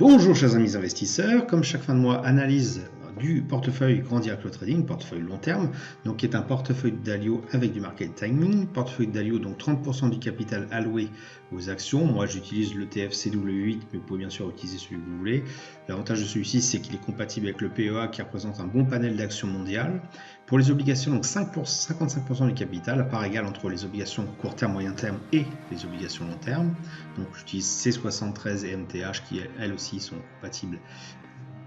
Bonjour chers amis investisseurs, comme chaque fin de mois, analyse du portefeuille Grand Direct Trading, portefeuille long terme, donc qui est un portefeuille de Dalio avec du market timing, portefeuille de Dalio donc 30% du capital alloué aux actions. Moi j'utilise l'ETF CW8, mais vous pouvez bien sûr utiliser celui que vous voulez. L'avantage de celui-ci c'est qu'il est compatible avec le PEA qui représente un bon panel d'actions mondiales. Pour les obligations, donc 55% du capital, à part égale entre les obligations court terme, moyen terme et les obligations long terme. Donc j'utilise C73 et MTH qui elles aussi sont compatibles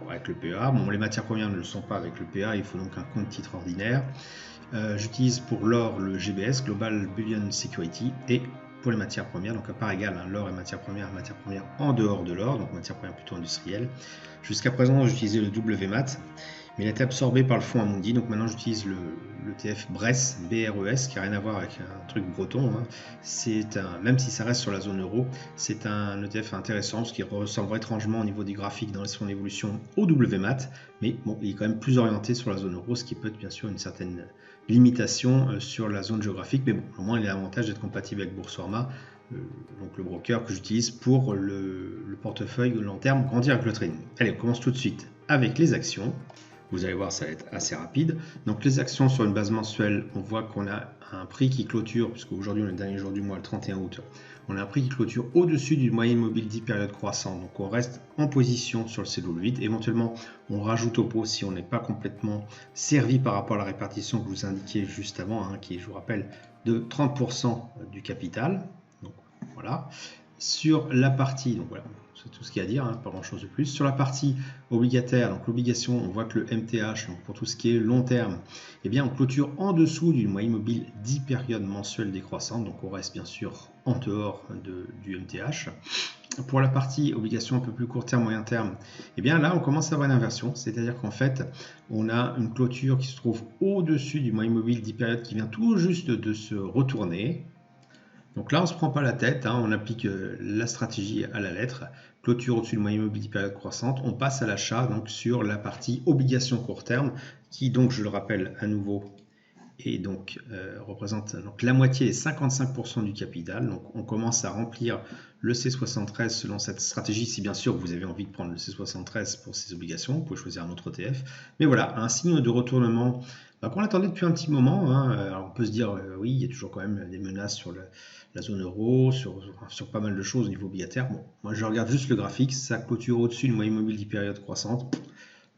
avec le PEA. Bon, les matières premières ne le sont pas avec le PEA, il faut donc un compte titre ordinaire. J'utilise pour l'or le GBS, Global Bullion Security, et pour les matières premières, donc à part égale, l'or et matières premières en dehors de l'or, donc matières premières plutôt industrielles. Jusqu'à présent, j'utilisais le WMAT, mais il a été absorbé par le fonds Amundi, donc maintenant j'utilise l'ETF BRES, BRES, qui n'a rien à voir avec un truc breton. Même si ça reste sur la zone euro, c'est un ETF intéressant, parce qu'il ressemble étrangement au niveau du graphique dans son évolution au WMAT, mais bon, il est quand même plus orienté sur la zone euro, ce qui peut être bien sûr une certaine limitation sur la zone géographique, mais bon, au moins il a l'avantage d'être compatible avec Boursorama, donc le broker que j'utilise pour le portefeuille long terme Grand Direct Trading. Allez, on commence tout de suite avec les actions. Vous allez voir, ça va être assez rapide. Donc les actions sur une base mensuelle, on voit qu'on a un prix qui clôture, puisque aujourd'hui on est le dernier jour du mois, le 31 août, on a un prix qui clôture au-dessus du moyenne mobile 10 périodes croissantes. Donc on reste en position sur le CW8. Éventuellement, on rajoute au pot si on n'est pas complètement servi par rapport à la répartition que je vous indiquiez juste avant, qui est, je vous rappelle, de 30% du capital. Donc voilà. Sur la partie, donc voilà, c'est tout ce qu'il y a à dire, pas grand chose de plus. Sur la partie obligataire, donc l'obligation, on voit que le MTH, donc pour tout ce qui est long terme, eh bien on clôture en dessous d'une moyenne mobile 10 périodes mensuelles décroissantes, donc on reste bien sûr en dehors du MTH. Pour la partie obligation un peu plus court terme, moyen terme, eh bien là on commence à avoir une inversion, c'est-à-dire qu'en fait on a une clôture qui se trouve au-dessus du moyenne mobile 10 périodes qui vient tout juste de se retourner. Donc là, on ne se prend pas la tête, on applique la stratégie à la lettre. Clôture au-dessus du moyen mobile 10 périodes croissantes. On passe à l'achat donc sur la partie obligation court terme, qui donc, je le rappelle à nouveau, et donc représente donc la moitié et 55% du capital. Donc on commence à remplir le C73 selon cette stratégie, si bien sûr vous avez envie de prendre le C73 pour ces obligations, vous pouvez choisir un autre ETF. Mais voilà, un signe de retournement qu'on attendait depuis un petit moment. Alors on peut se dire, oui, il y a toujours quand même des menaces sur la zone euro, sur pas mal de choses au niveau obligataire. Bon, moi je regarde juste le graphique, ça clôture au-dessus du moyen mobile 10 périodes croissantes.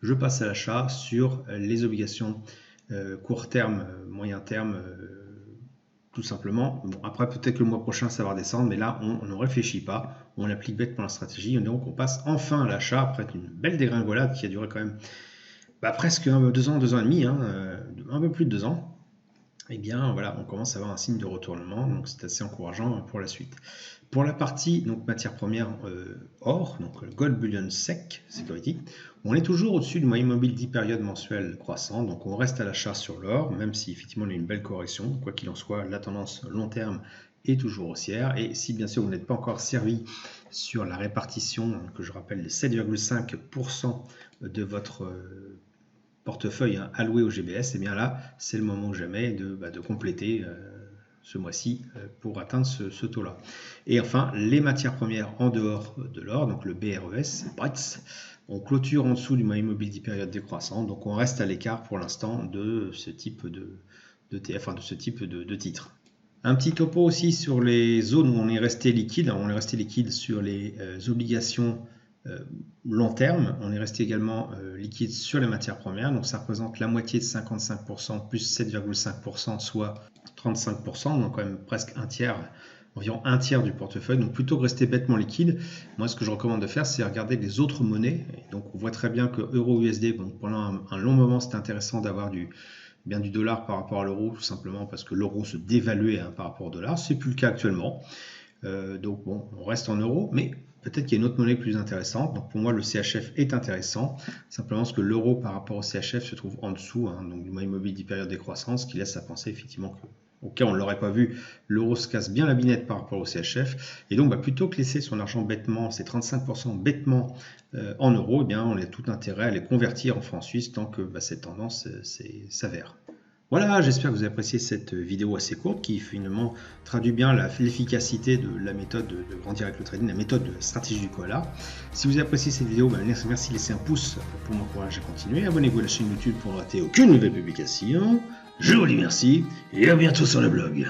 Je passe à l'achat sur les obligations court terme, moyen terme, tout simplement. Bon, après, peut-être que le mois prochain, ça va redescendre, mais là, on ne réfléchit pas. On applique bêtement la stratégie. Et donc, on passe enfin à l'achat après une belle dégringolade qui a duré quand même presque 2 ans, 2 ans et demi, un peu plus de 2 ans. Eh bien, voilà, on commence à avoir un signe de retournement. Donc, c'est assez encourageant pour la suite. Pour la partie donc matière première or, donc Gold Bullion Sec Security, on est toujours au-dessus du moyen mobile 10 périodes mensuelles croissant, donc on reste à l'achat sur l'or, même si effectivement il y a une belle correction. Quoi qu'il en soit, la tendance long terme est toujours haussière, et si bien sûr vous n'êtes pas encore servi sur la répartition, que je rappelle les 7,5% de votre portefeuille alloué au GBS, et bien là c'est le moment ou jamais de compléter ce mois-ci pour atteindre ce taux-là. Et enfin, les matières premières en dehors de l'or, donc le BRES, BRETS, on clôture en dessous du moyen mobile 10 périodes décroissant, donc on reste à l'écart pour l'instant de ce type d'ETF, de ce type de titre. Un petit topo aussi sur les zones où on est resté liquide. Alors, on est resté liquide sur les obligations long terme. On est resté également liquide sur les matières premières. Donc ça représente la moitié de 55% plus 7,5%, soit 35%. Donc quand même presque un tiers, environ un tiers du portefeuille. Donc plutôt que rester bêtement liquide, moi ce que je recommande de faire, c'est regarder les autres monnaies. Et donc on voit très bien que euro-USD, pendant un long moment, c'est intéressant d'avoir du dollar par rapport à l'euro, tout simplement parce que l'euro se dévaluait par rapport au dollar. C'est plus le cas actuellement. Donc bon, on reste en euros, mais peut-être qu'il y a une autre monnaie plus intéressante. Donc pour moi, le CHF est intéressant, simplement parce que l'euro par rapport au CHF se trouve en dessous, donc du moyen mobile 10 périodes décroissance, qui laisse à penser effectivement que, au cas où on ne l'aurait pas vu, l'euro se casse bien la binette par rapport au CHF. Et donc plutôt que laisser son argent bêtement, ses 35% bêtement en euros, eh bien on a tout intérêt à les convertir en francs suisses tant que cette tendance s'avère. Voilà, j'espère que vous avez apprécié cette vidéo assez courte qui finalement traduit bien l'efficacité de la méthode de grandir avec le trading, la méthode de la stratégie du koala. Si vous avez apprécié cette vidéo, merci de laisser un pouce pour m'encourager à continuer. Abonnez-vous à la chaîne YouTube pour ne rater aucune nouvelle publication. Je vous dis merci et à bientôt sur le blog.